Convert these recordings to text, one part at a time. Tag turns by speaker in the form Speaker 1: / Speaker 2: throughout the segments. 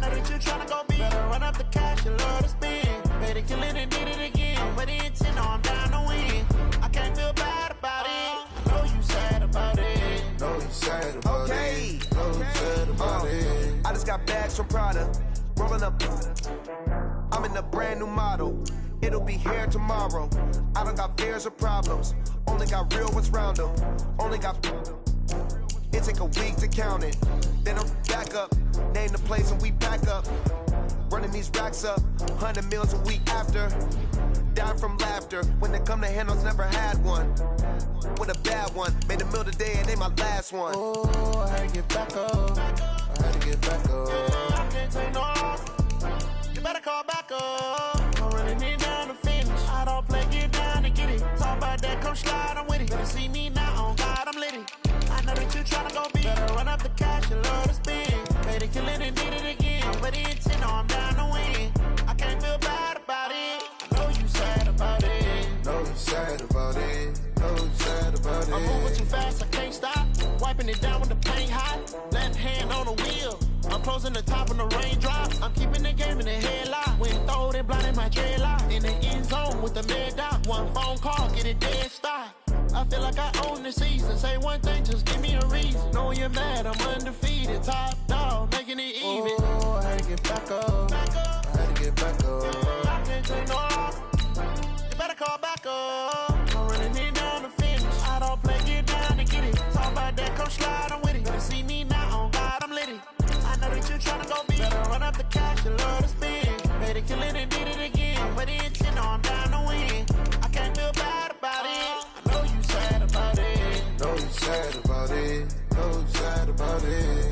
Speaker 1: know that you tryna go big. Better run up the cash, you love to spend. Better kill it and did it again. I'm with the intent, no, I'm down to win. I can't feel bad about it. I know you sad about it.
Speaker 2: Know you sad about it. Know you sad about it.
Speaker 3: I just got bags from Prada. Rolling up. I'm in a brand new model. It'll be here tomorrow. I don't got fears or problems. Only got real ones round them. Only got. It take a week to count it. Then I'm back up. Name the place and we back up. Running these racks up. 100 meals a week after. Down from laughter. When they come to handles, never had one. With a bad one. Made a meal today and they my last one.
Speaker 1: Oh, I had to get back up.
Speaker 2: I had to get back up.
Speaker 1: I can't take no loss. You better call back up. I'm running it down to finish. I don't play, get down to get it. Talk about that, come slide, I'm with it. Better see me now, on God, I'm litty. I know that you tryna go big. Better run up the cash, you love to spend. Better kill it and did it again. I'm with the intent, no, I'm down to win. I can't feel bad about it. I know you sad about it.
Speaker 2: Know you sad about it. Know you sad about it.
Speaker 1: I'm moving too fast, I can't stop. Wiping it down with the paint hot. Left hand on the wheel. I'm closing the top on the raindrop. I'm keeping the game in the headlock. When throwed and blinding my dreadlock. In the end zone with the mad dot. One phone call, get it dead stop. I feel like I own the season. Say one thing, just give me a reason. Knowing you're mad, I'm undefeated. Top dog, making it even.
Speaker 2: Oh, I had to get back up. I had to get back up.
Speaker 1: I can't take no loss. You better call back up. I'm running it down to finish. I don't play, get down to get it. Talk about that, come slide, I'm with it. Better see me now, on God, I'm litty. I know that you tryna go big. Better run up the cash, you love to spend. Better kill it and did it again. I'm with the intent, no, I'm down to win. I can't feel bad about it. I know you sad about it.
Speaker 2: Know you sad about it. Know you sad about it.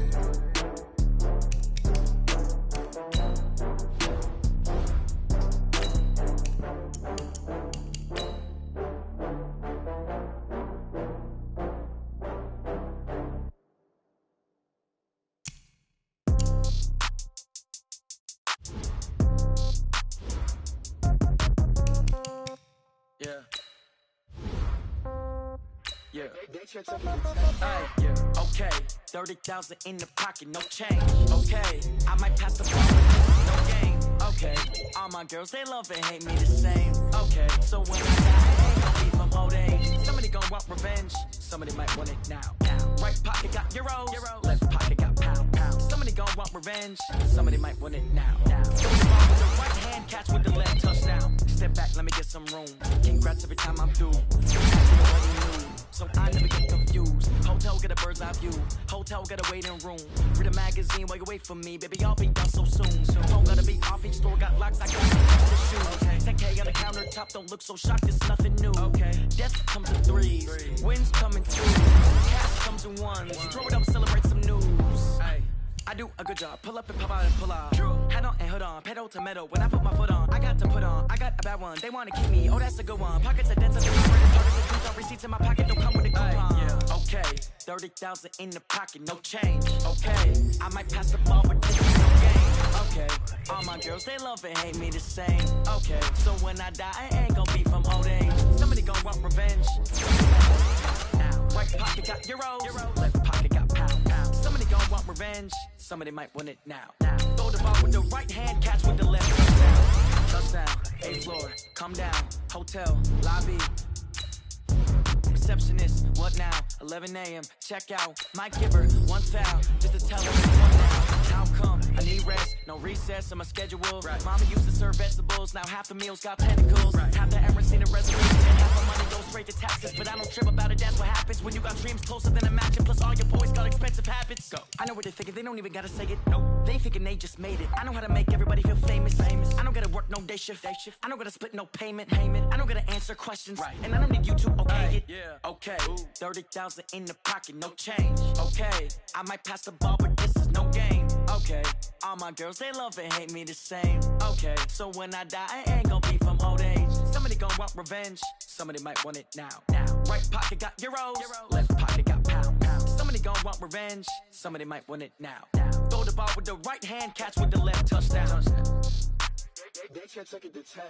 Speaker 4: Yeah. Yeah, okay. 30,000 in the pocket, no change. Okay, I might pass the ball, no game. Okay, all my girls, they love and hate me the same. Okay, so when I die, it ain't gonna be from old age. Somebody gon' want revenge, somebody might want it now. Right pocket got euros, left pocket got pound. Somebody gon' want revenge, somebody might want it now. Throw the ball with the right hand, catch with the left, touchdown. Step back, let me get some room. Congrats every time I'm through. So I never get confused. Hotel get a bird's eye view. Hotel get a waiting room. Read a magazine while you wait for me. Baby, I'll be done so soon. Phone gotta be off, each store got locks. I got the shoes. 10K on the countertop, don't look so shocked, it's nothing new. Death comes in threes, wins come in twos, cash comes in ones. Throw it up, celebrate some news. I do a good job, pull up and pop out and pull out. Head on and hood on, pedal to metal. When I put my foot on, I got to put on. I got a bad one, they wanna keep me. Oh, that's a good one. Pockets are dense, I'm hard receipts in my pocket, don't come with a coupon. Okay, 30,000 in the pocket, no change. Okay, I might pass the ball, but this is no game. Okay, all my girls, they love and hate me the same. Okay, so when I die, it ain't gonna be from old age. Somebody gon' want revenge. Right pocket got euros, left pocket got pound. Somebody gon' want revenge, somebody might want it now. Throw the ball with the right hand, catch with the left. Touchdown, 8th floor, come down, hotel, lobby. Receptionist, what now? 11 a.m., check out. Mike Giver, one foul, just to tell her it's one now. How come? I need rest, no recess in my schedule. Mama used to serve vegetables, now half the meals got tentacles. Half the errands need a reservation, and half my money goes straight to taxes. But I don't trip about it, that's what happens when you got dreams closer than a match. Plus all your boys got expensive habits. Go. I know what they're thinking, they don't even gotta say it. Nope. They thinking they just made it. I know how to make everybody feel famous. I don't gotta work no day shift. I don't gotta split no payment. I don't gotta answer questions. And I don't need you to okay it. Okay, 30,000 in the pocket, no change. Okay, I might pass the ball, but this is no game. Okay, all my girls, they love and hate me the same. Okay, so when I die, it ain't gonna be from old age. Somebody gon' want revenge, somebody might want it now. Right pocket got euros, left pocket got pound. Somebody gon' want revenge, somebody might want it now. Throw the ball with the right hand, catch with the left, touchdown.
Speaker 2: They can't take it to 10.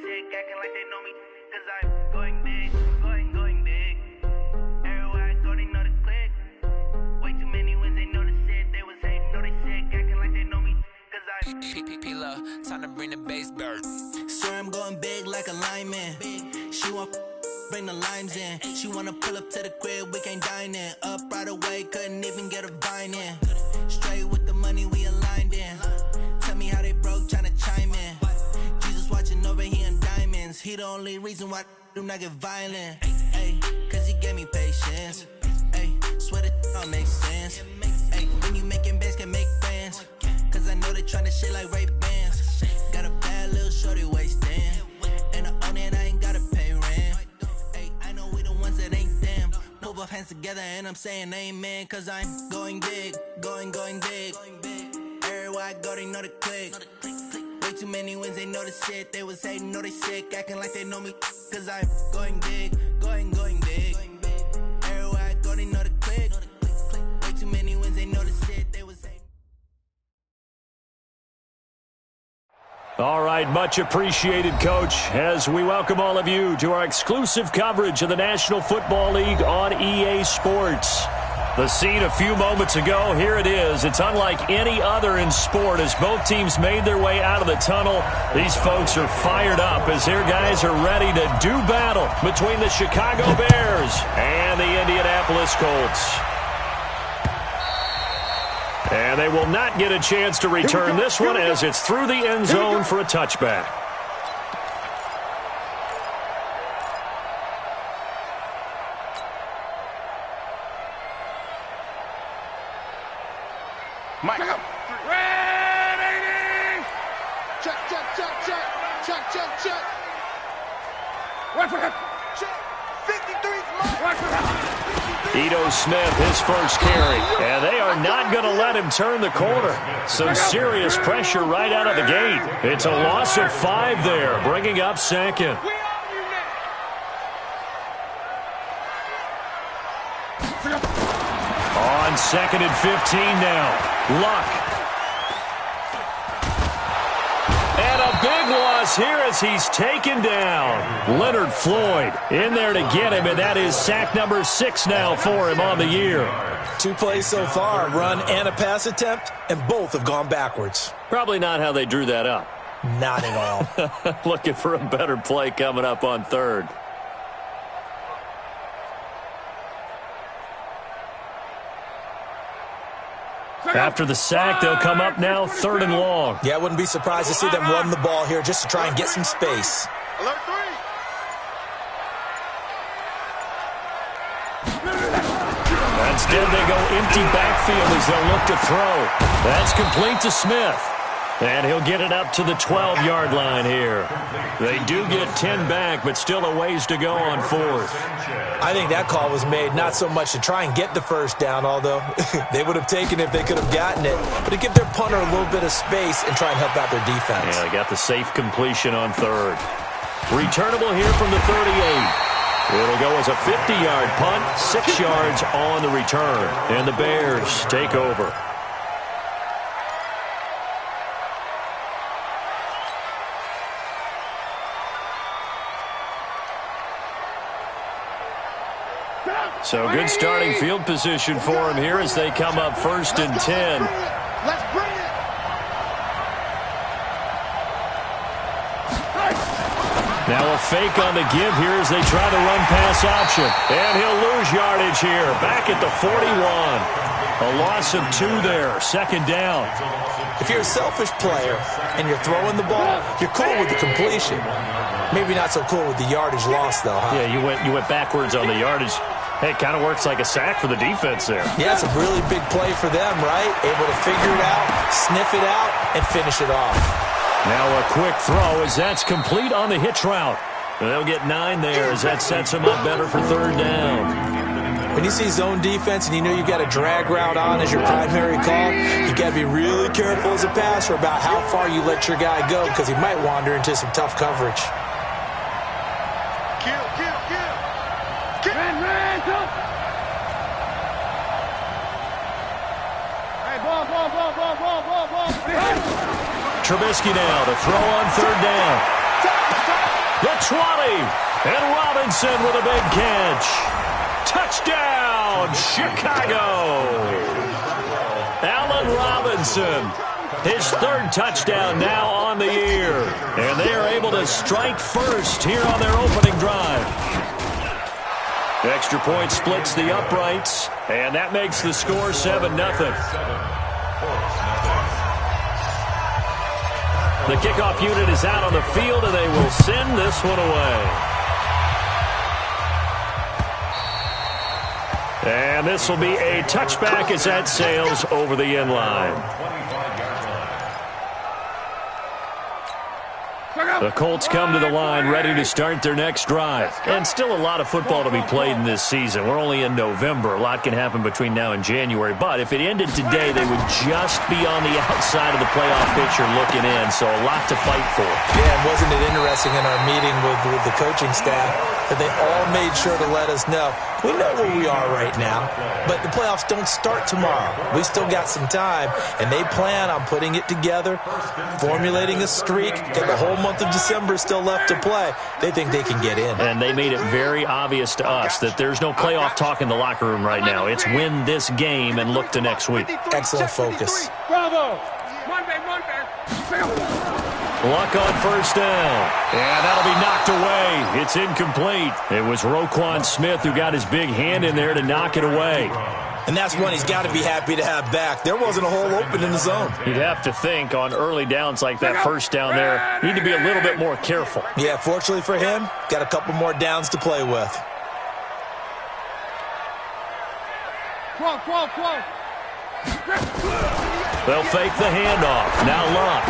Speaker 5: sick, acting like they know me, cause I'm going big, going big. Everywhere I go, they know the click. Way too many wins, they know the shit. They was hating, know they sick, acting like they know me, cause I'm
Speaker 6: P-P-P-Love, time to bring the bass back.
Speaker 7: Swear I'm going big like a lineman. She want bring the limes in. She wanna pull up to the crib, we can't dine in. Up right away, couldn't even get a vine in. Straight with the money we aligned in. Tell me how they broke, tryna chime in. Jesus watching over here in diamonds. He the only reason why do not get violent. Ay, cause he gave me patience. Ay, swear that all makes sense. Ay, when you making bands can make friends. Cause I know they tryna shit like Ray Bans. Got a bad little shorty wasting. And I own it, I ain't gotta pay rent. Ay, I know we the ones that ain't them. Move both hands together and I'm saying amen. Cause I'm going big, going big. Everywhere I go, they know the click. Way too many wins, they know the shit. They was hating, know they sick, acting like they know me. Cause I'm going big, going big. Everywhere I go, they know the click. Way too many wins, they know the shit. They was hating.
Speaker 8: All right, much appreciated, Coach, as we welcome all of you to our exclusive coverage of the National Football League on EA Sports. The scene a few moments ago, here it is. It's unlike any other in sport as both teams made their way out of the tunnel. These folks are fired up as their guys are ready to do battle between the Chicago Bears and the Indianapolis Colts. And they will not get a chance to return this one as it's through the end zone for a touchback.
Speaker 9: Mike. Ready! Check. Watch for him. Check. 53's Mike. Watch for him.
Speaker 8: Ito Smith, his first carry. And they are not going to let him turn the corner. Some serious pressure right out of the gate. It's a loss of 5 there, bringing up second. On 2nd and 15 now. Luck. And a big loss here as he's taken down. Leonard Floyd in there to get him, and that is sack number 6 now for him on the year.
Speaker 10: 2 plays so far, a run and a pass attempt, and both have gone backwards.
Speaker 8: Probably not how they drew that up.
Speaker 10: Not at all.
Speaker 8: Looking for a better play coming up on 3rd. After the sack, they'll come up now 3rd and long.
Speaker 10: Yeah, I wouldn't be surprised to see them run the ball here just to try and get some space.
Speaker 9: Alert 3.
Speaker 8: Instead, they go empty backfield as they'll look to throw. That's complete to Smith. And he'll get it up to the 12-yard line here. They do get 10 back, but still a ways to go on 4th.
Speaker 10: I think that call was made not so much to try and get the first down, although they would have taken it if they could have gotten it, but to give their punter a little bit of space and try and help out their defense.
Speaker 8: Yeah, they got the safe completion on 3rd. Returnable here from the 38. It'll go as a 50-yard punt, 6 yards on the return. And the Bears take over. So good starting field position for him here as they come up 1st and 10.
Speaker 9: Let's bring it.
Speaker 8: Now a fake on the give here as they try the run-pass option. And he'll lose yardage here, back at the 41. A loss of 2 there, 2nd down.
Speaker 10: If you're a selfish player and you're throwing the ball, you're cool with the completion. Maybe not so cool with the yardage loss, though, huh?
Speaker 8: Yeah, you went backwards on the yardage. Hey, it kind of works like a sack for the defense there.
Speaker 10: Yeah, it's a really big play for them, right? Able to figure it out, sniff it out, and finish it off.
Speaker 8: Now a quick throw as that's complete on the hitch route. They'll get 9 there as that sets them up better for 3rd down.
Speaker 10: When you see zone defense and you know you got a drag route on as your primary call, you got to be really careful as a passer about how far you let your guy go because he might wander into some tough coverage.
Speaker 8: Trubisky now to throw on 3rd down. the 20, and Robinson with a big catch. Touchdown, Chicago! Allen Robinson, his third touchdown now on the year. And they are able to strike first here on their opening drive. The extra point splits the uprights, and that makes the score 7-0. The kickoff unit is out on the field, and they will send this one away. And this will be a touchback as that sails over the end line. The Colts come to the line ready to start their next drive. And still a lot of football to be played in this season. We're only in November. A lot can happen between now and January. But if it ended today, they would just be on the outside of the playoff picture looking in. So a lot to fight for.
Speaker 10: Yeah, and wasn't it interesting in our meeting with the coaching staff that they all made sure to let us know, we know where we are right now, but the playoffs don't start tomorrow. We still got some time, and they plan on putting it together, formulating a streak, got the whole month of December still left to play. They think they can get in.
Speaker 8: And they made it very obvious to us that there's no playoff talk in the locker room right now. It's win this game and look to next week.
Speaker 10: Excellent focus.
Speaker 9: Bravo! Monday.
Speaker 8: Luck on first down. And that'll be knocked away. It's incomplete. It was Roquan Smith who got his big hand in there to knock it away.
Speaker 10: And that's one he's got to be happy to have back. There wasn't a hole open in the zone.
Speaker 8: You'd have to think on early downs like that first down there, need to be a little bit more careful.
Speaker 10: Yeah, fortunately for him, got a couple more downs to play with.
Speaker 9: 12.
Speaker 8: They'll fake the handoff. Now Luck.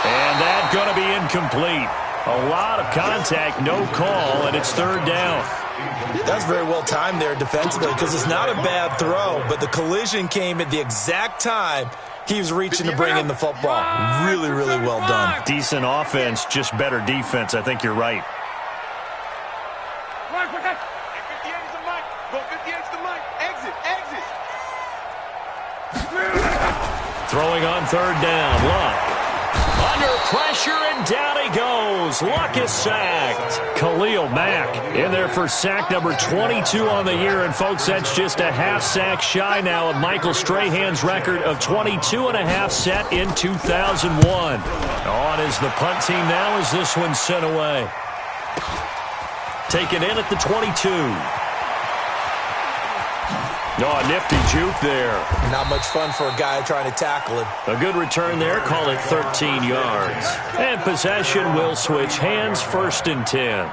Speaker 8: And that's going to be incomplete. A lot of contact, no call, and it's third down.
Speaker 10: That's very well timed there defensively because it's not a bad throw, but the collision came at the exact time he was reaching to bring in the football. Really, really well done.
Speaker 8: Decent offense, just better defense. I think you're right. Throwing on third down, Luck. Under pressure, and down he goes. Luck is sacked. Khalil Mack in there for sack number 22 on the year. And, folks, that's just a half sack shy now of Michael Strahan's record of 22.5 set in 2001. On is the punt team now as this one's sent away. Taken in at the 22. Oh, nifty juke there.
Speaker 10: Not much fun for a guy trying to tackle him.
Speaker 8: A good return there. Call it 13 yards. And possession will switch hands, 1st and 10.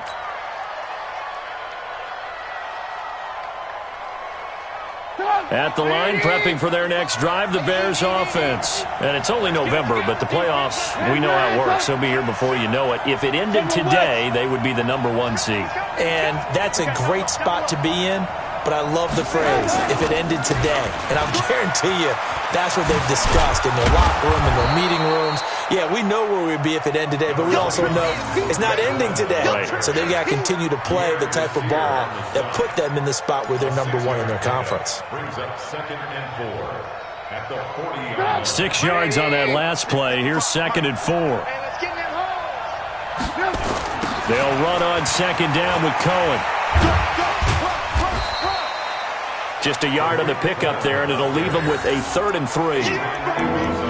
Speaker 8: At the line, prepping for their next drive, the Bears offense. And it's only November, but the playoffs, we know how it works. They'll be here before you know it. If it ended today, they would be the number 1 seed.
Speaker 10: And that's a great spot to be in. But I love the phrase, if it ended today. And I'll guarantee you, that's what they've discussed in their locker room, in their meeting rooms. Yeah, we know where we'd be if it ended today, but we also know it's not ending today. Right. So they've got to continue to play the type of ball that put them in the spot where they're number 1 in their conference.
Speaker 8: 6 yards on that last play. Here's 2nd and 4. They'll run on second down with Cohen. Just a yard on the pickup there, and it'll leave him with a 3rd and 3.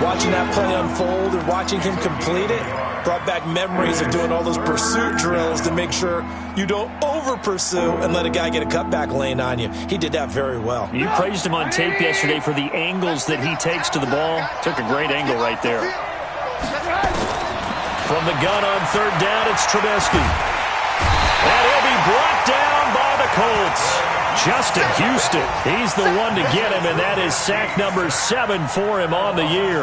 Speaker 10: Watching that play unfold and watching him complete it brought back memories of doing all those pursuit drills to make sure you don't over-pursue and let a guy get a cutback lane on you. He did that very well.
Speaker 8: You praised him on tape yesterday for the angles that he takes to the ball. Took a great angle right there. From the gun on 3rd down, it's Trubisky. And he'll be brought down by the Colts. Justin Houston, he's the one to get him, and that is sack number 7 for him on the year.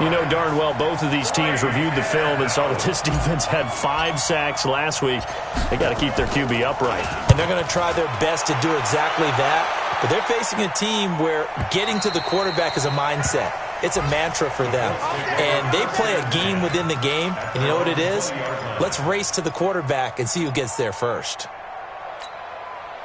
Speaker 8: You know darn well both of these teams reviewed the film and saw that this defense had 5 sacks last week. They got to keep their QB upright.
Speaker 10: And they're going to try their best to do exactly that, but they're facing a team where getting to the quarterback is a mindset. It's a mantra for them. And they play a game within the game, and you know what it is? Let's race to the quarterback and see who gets there first.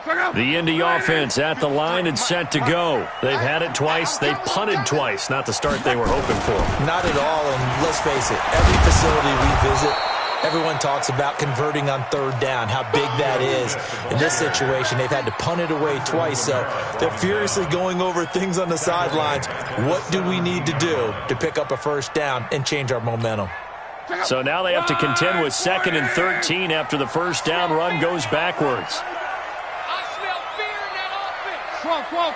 Speaker 8: The Indy offense at the line and set to go. They've had it twice. They've punted twice. Not the start they were hoping for.
Speaker 10: Not at all, and let's face it, every facility we visit, Everyone talks about converting on third down, how big that is. In this situation, they've had to punt it away twice, so they're furiously going over things on the sidelines. What do we need to do to pick up a first down and change our momentum?
Speaker 8: So now they have to contend with 2nd and 13 after the first down run goes backwards.
Speaker 9: I smell fear in that offense. Whoa.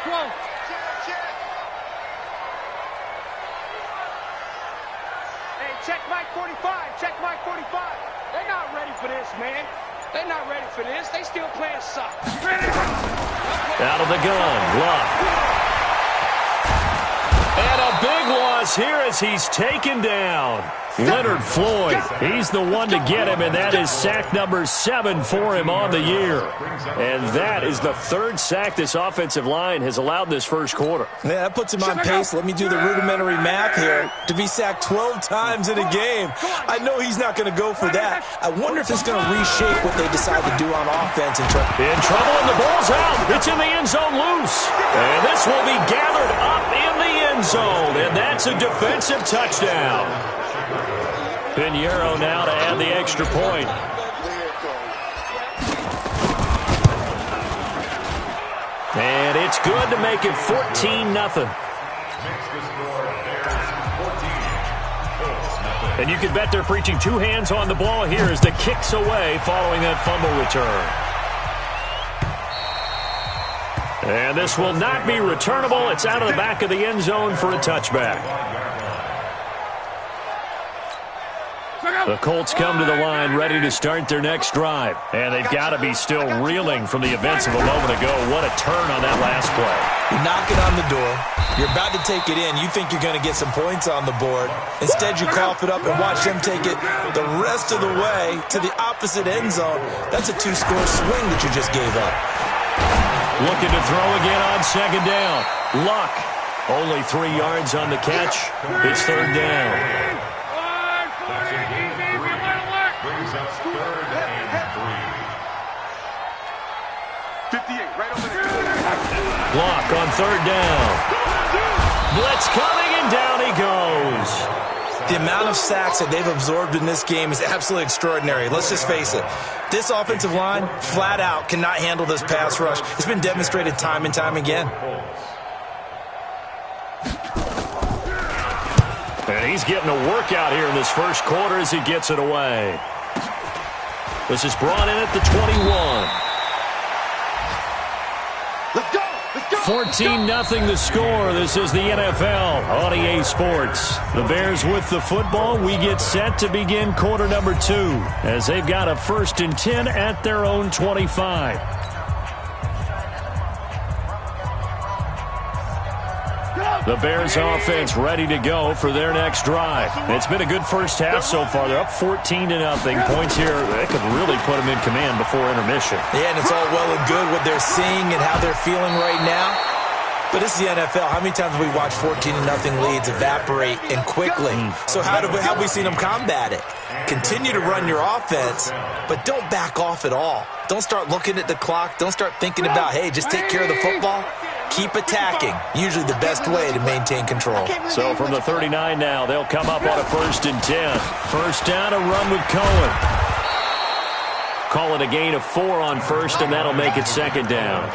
Speaker 9: Hey, check Mike 45. Check Mike 45. They're not ready for this, man. They're not ready for this. They still playing soccer.
Speaker 8: Out of the gun, Luck. And a big loss here as he's taken down. Leonard Floyd, he's the one to get him, and that is sack number 7 for him on the year. And that is the 3rd sack this offensive line has allowed this first quarter.
Speaker 10: Yeah, that puts him on pace. Let me do the rudimentary math here. To be sacked 12 times in a game. I know he's not going to go for that. I wonder if it's going to reshape what they decide to do on offense.
Speaker 8: In trouble, and the ball's out. It's in the end zone loose. And this will be gathered up in the end zone, and that's a defensive touchdown. Pinheiro now to add the extra point. And it's good to make it 14-0. And you can bet they're preaching 2 hands on the ball here as the kick's away following that fumble return. And this will not be returnable. It's out of the back of the end zone for a touchback. The Colts come to the line ready to start their next drive. And they've got to be still reeling from the events of a moment ago. What a turn on that last play.
Speaker 10: You knock it on the door. You're about to take it in. You think you're going to get some points on the board. Instead, you cough it up and watch them take it the rest of the way to the opposite end zone. That's a 2-score swing that you just gave up.
Speaker 8: Looking to throw again on 2nd down. Luck. Only 3 yards on the catch. It's 3rd down. Block on 3rd down. Blitz coming, and down he goes.
Speaker 10: The amount of sacks that they've absorbed in this game is absolutely extraordinary. Let's just face it. This offensive line, flat out, cannot handle this pass rush. It's been demonstrated time and time again.
Speaker 8: And he's getting a workout here in this first quarter as he gets it away. This is brought in at the 21. 14-0 the score. This is the NFL on EA Sports. The Bears with the football. We get set to begin quarter number 2 as they've got a 1st and 10 at their own 25. The Bears offense ready to go for their next drive. It's been a good first half so far. They're up 14-0. Points here, they could really put them in command before intermission.
Speaker 10: Yeah, and it's all well and good what they're seeing and how they're feeling right now. But this is the NFL. How many times have we watched 14-0 leads evaporate and quickly? So how have we seen them combat it? Continue to run your offense, but don't back off at all. Don't start looking at the clock. Don't start thinking about, hey, just take care of the football. Keep attacking. Usually the best way to maintain control.
Speaker 8: So from the 39 now, they'll come up on a 1st and 10. First down, a run with Cohen. Call it a gain of 4 on 1st, and that'll make it 2nd down.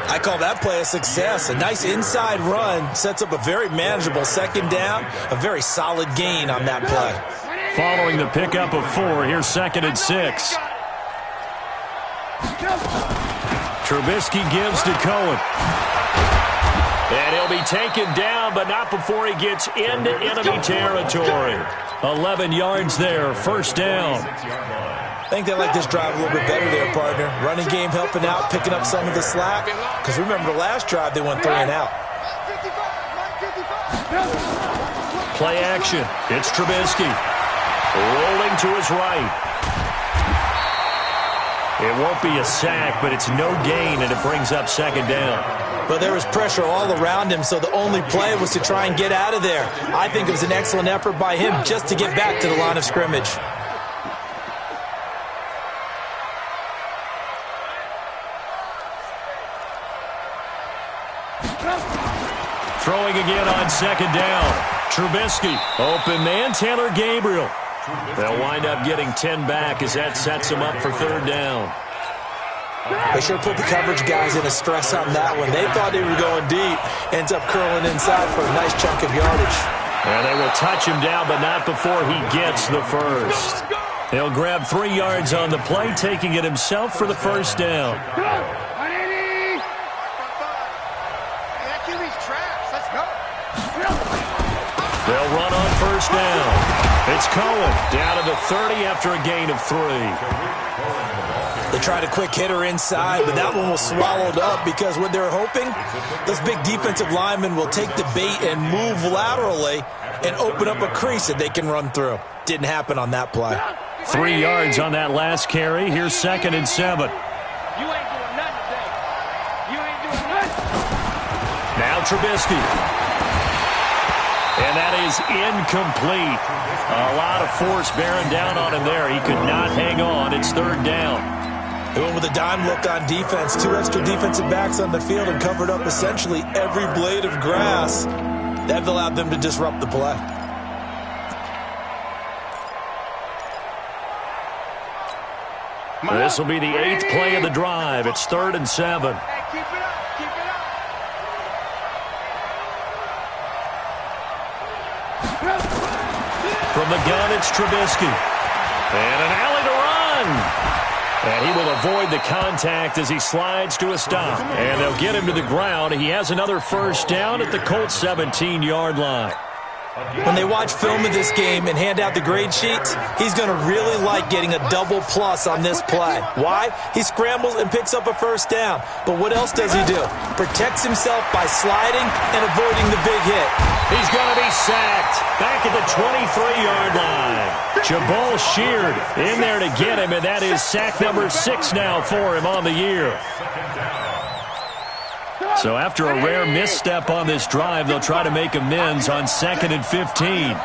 Speaker 10: I call that play a success. A nice inside run sets up a very manageable 2nd down. A very solid gain on that play.
Speaker 8: Following the pickup of 4, here's 2nd and 6. Trubisky gives to Cohen. And he'll be taken down, but not before he gets into enemy territory. 11 yards there, 1st down.
Speaker 10: I think they like this drive a little bit better there, partner. Running game helping out, picking up some of the slack. Because remember the last drive, they went 3 and out.
Speaker 8: Play action. It's Trubisky. Rolling to his right. It won't be a sack, but it's no gain, and it brings up 2nd down.
Speaker 10: But there was pressure all around him, so the only play was to try and get out of there. I think it was an excellent effort by him just to get back to the line of scrimmage.
Speaker 8: Throwing again on 2nd down. Trubisky. Open man, Taylor Gabriel. They'll wind up getting 10 back as that sets them up for third down.
Speaker 10: They sure put the coverage guys in a stress on that one. They thought they were going deep. Ends up curling inside for a nice chunk of yardage.
Speaker 8: And they will touch him down, but not before he gets the first. He'll grab 3 yards on the play, taking it himself for the first down. They'll run on first down. It's Cohen down to the 30 after a gain of 3.
Speaker 10: They tried a quick hitter inside, but that one was swallowed up because what they're hoping, those big defensive linemen will take the bait and move laterally and open up a crease that they can run through. Didn't happen on that play.
Speaker 8: 3 yards on that last carry. Here's 2nd and 7.
Speaker 9: You ain't doing nothing today. You ain't doing nothing.
Speaker 8: Now Trubisky. And that is incomplete. A lot of force bearing down on him there. He could not hang on. It's third down.
Speaker 10: They went with a dime look on defense. 2 extra defensive backs on the field and covered up essentially every blade of grass. That allowed them to disrupt the play.
Speaker 8: This will be the 8th play of the drive. It's 3rd and 7.
Speaker 9: Hey, keep it up. Keep it up.
Speaker 8: From the gun, it's Trubisky. And an alley to run. And he will avoid the contact as he slides to a stop. And they'll get him to the ground. He has another first down at the Colts 17-yard line.
Speaker 10: When they watch film of this game and hand out the grade sheets, he's going to really like getting a double plus on this play. Why? He scrambles and picks up a first down. But what else does he do? Protects himself by sliding and avoiding the big hit.
Speaker 8: He's going to be sacked back at the 23-yard line. Jabal Sheard in there to get him, and that is sack number 6 now for him on the year. So after a rare misstep on this drive, they'll try to make amends on 2nd and 15.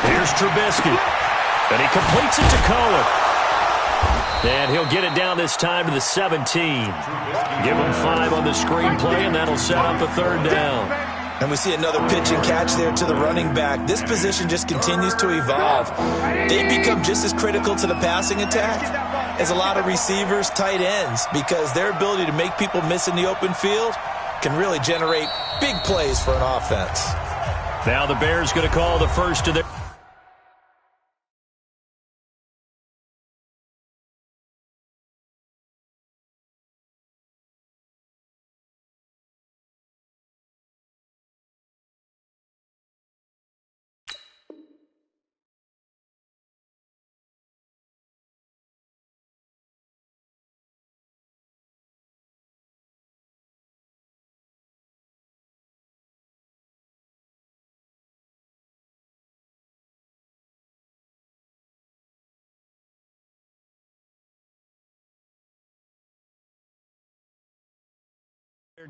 Speaker 8: Here's Trubisky. And he completes it to Cohen. And he'll get it down this time to the 17. Give him 5 on the screenplay, and that'll set up a third down.
Speaker 10: And we see another pitch and catch there to the running back. This position just continues to evolve. They become just as critical to the passing attack as a lot of receivers, tight ends, because their ability to make people miss in the open field can really generate big plays for an offense.
Speaker 8: Now the Bears going to call the first of their...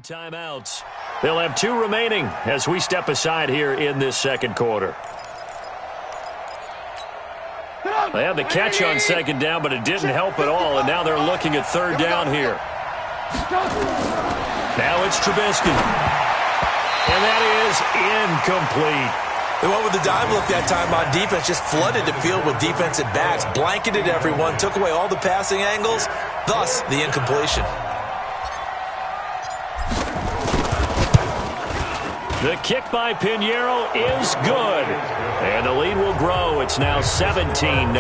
Speaker 8: timeouts. They'll have 2 remaining as we step aside here in this second quarter. They had the catch on second down, but it didn't help at all, and now they're looking at third down here. Now it's Trubisky. And that is incomplete.
Speaker 10: They went with the dime look that time on defense, just flooded the field with defensive backs, blanketed everyone, took away all the passing angles, thus the incompletion.
Speaker 8: The kick by Pinheiro is good. And the lead will grow. It's now 17-0.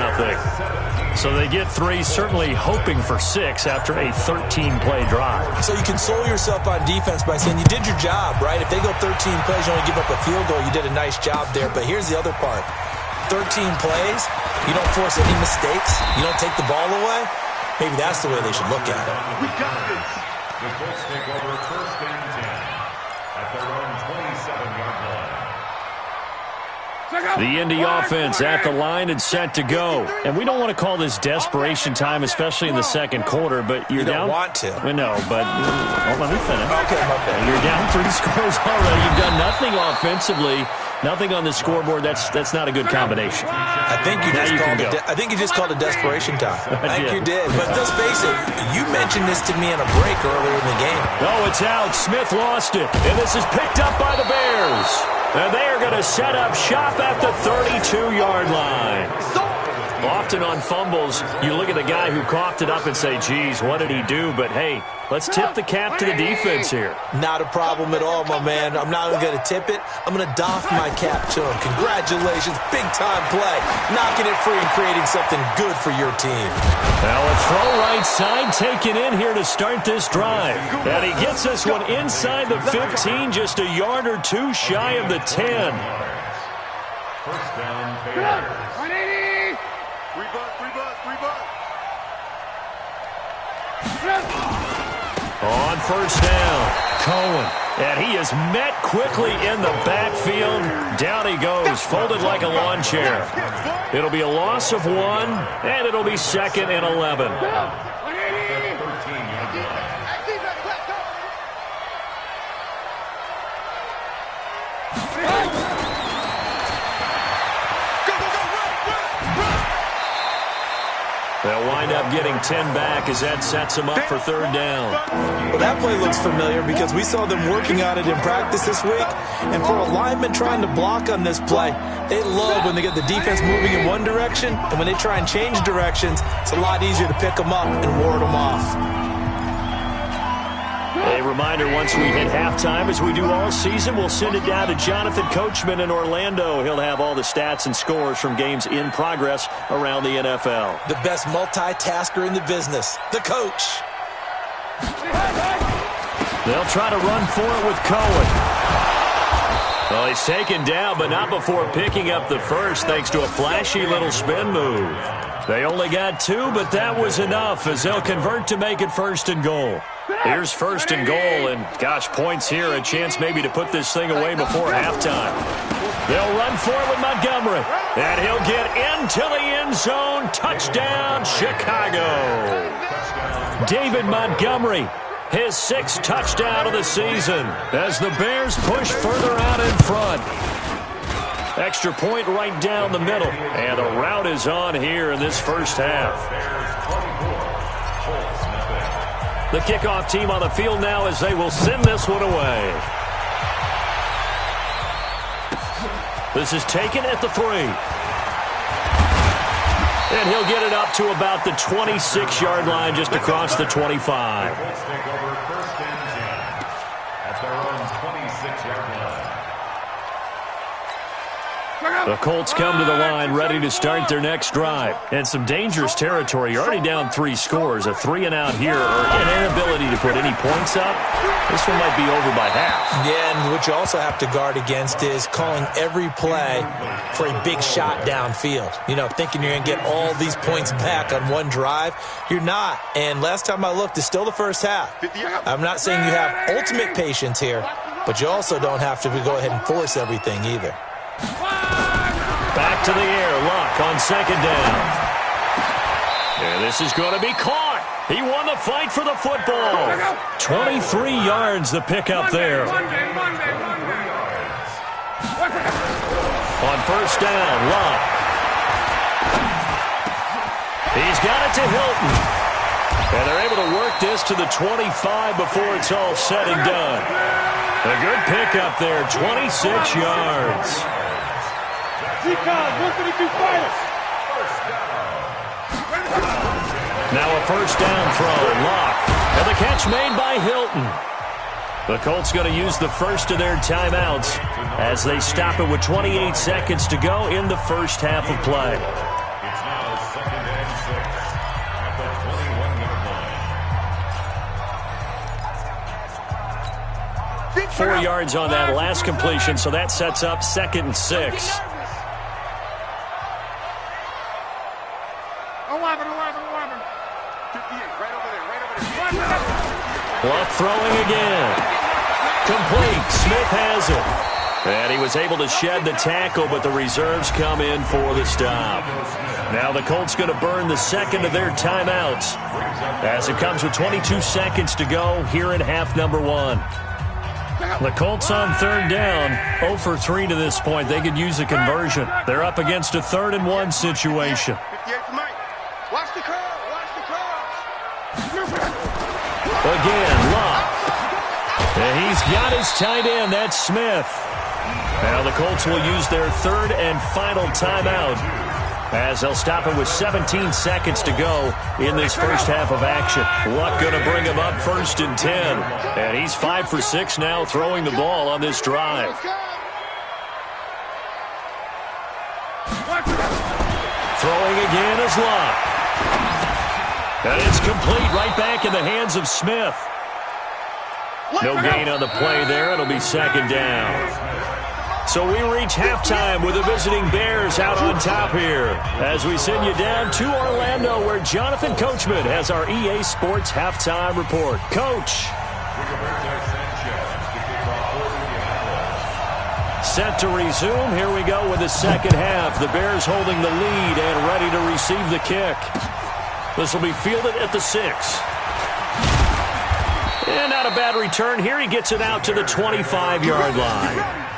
Speaker 8: So they get 3, certainly hoping for 6 after a 13-play drive.
Speaker 10: So you console yourself on defense by saying you did your job, right? If they go 13 plays, you only give up a field goal, you did a nice job there. But here's the other part. 13 plays, you don't force any mistakes, you don't take the ball away. Maybe that's the way they should look at it.
Speaker 11: We got this. The Colts take over first and 10 at their own 27-yard line.
Speaker 8: The Indy offense at the line and set to go. And we don't want to call this desperation time, especially in the second quarter, but you're down.
Speaker 10: You don't want to.
Speaker 8: I know, but let me finish.
Speaker 10: Okay, my bad.
Speaker 8: You're down 3 scores already. You've done nothing offensively. Nothing on the scoreboard. That's not a good combination.
Speaker 10: I think you just called a desperation time. I think you did. But let's face it, you mentioned this to me in a break earlier in the game.
Speaker 8: Oh, it's out. Smith lost it. And this is picked up by the Bears. And they are going to set up shop at the 32-yard line. Often on fumbles, you look at the guy who coughed it up and say, geez, what did he do? But, hey, let's tip the cap to the defense here.
Speaker 10: Not a problem at all, my man. I'm not even going to tip it. I'm going to doff my cap to him. Congratulations. Big-time play. Knocking it free and creating something good for your team.
Speaker 8: Now a throw right side taken in here to start this drive. And he gets this one inside the 15, just a yard or two shy of the 10.
Speaker 11: First down, Bears.
Speaker 8: On first down, Cohen. And he is met quickly in the backfield. Down he goes, folded like a lawn chair. It'll be a loss of 1, and it'll be 2nd and 11. They'll wind up getting 10 back as that sets them up for third down.
Speaker 10: Well, that play looks familiar because we saw them working on it in practice this week. And for a lineman trying to block on this play, they love when they get the defense moving in one direction. And when they try and change directions, it's a lot easier to pick them up and ward them off.
Speaker 8: A reminder, once we hit halftime, as we do all season, we'll send it down to Jonathan Coachman in Orlando. He'll have all the stats and scores from games in progress around the NFL.
Speaker 10: The best multitasker in the business, the coach.
Speaker 8: They'll try to run for it with Cohen. Well, he's taken down, but not before picking up the first, thanks to a flashy little spin move. They only got 2, but that was enough as they'll convert to make it 1st and goal. Here's 1st and goal, and gosh, points here, a chance maybe to put this thing away before halftime. They'll run for it with Montgomery, and he'll get into the end zone. Touchdown, Chicago. David Montgomery, his 6th touchdown of the season as the Bears push further out in front. Extra point right down the middle, and the route is on here in this first half. The kickoff team on the field now as they will send this one away. This is taken at the 3. And he'll get it up to about the 26-yard line, just across the 25.
Speaker 11: The Colts take over 1st and 10 at their own 26-yard line.
Speaker 8: The Colts come to the line ready to start their next drive. And some dangerous territory. You're already down 3 scores. A 3-and-out here, or an inability to put any points up. This one might be over by half.
Speaker 10: Yeah, and what you also have to guard against is calling every play for a big shot downfield. You know, thinking you're going to get all these points back on one drive. You're not. And last time I looked, it's still the first half. I'm not saying you have ultimate patience here, but you also don't have to go ahead and force everything either.
Speaker 8: Back to the air, Luck on 2nd down. And this is going to be caught. He won the fight for the football. 23 yards the pickup there. On first down, Luck. He's got it to Hilton. And they're able to work this to the 25 before it's all said and done. A good pickup there, 26 yards. Now a first down throw, Lock. And the catch made by Hilton. The Colts going to use the first of their timeouts as they stop it with 28 seconds to go in the first half of play.
Speaker 11: It's now 2nd and 6 at the 21-yard line.
Speaker 8: 4 yards on that last completion, so that sets up 2nd and 6.
Speaker 9: 11.
Speaker 8: Luck throwing again. Complete. Smith has it. And he was able to shed the tackle, but the reserves come in for the stop. Now the Colts going to burn the second of their timeouts as it comes with 22 seconds to go here in half number 1. The Colts on third down, 0 for 3 to this point. They could use a conversion. They're up against a 3rd and 1 situation.
Speaker 9: Watch the curl. Watch the curl.
Speaker 8: Again, Locke. And he's got his tight end. That's Smith. Now the Colts will use their 3rd and final timeout as they'll stop it with 17 seconds to go in this first half of action. Luck going to bring him up 1st and 10. And he's 5 for 6 now throwing the ball on this drive. Throwing again is Luck. And it's complete right back in the hands of Smith. No gain on the play there. It'll be 2nd down. So we reach halftime with the visiting Bears out on top here as we send you down to Orlando where Jonathan Coachman has our EA Sports halftime report. Coach. Set to resume. Here we go with the second half. The Bears holding the lead and ready to receive the kick. This will be fielded at the 6. And not a bad return here. He gets it out to the 25-yard line.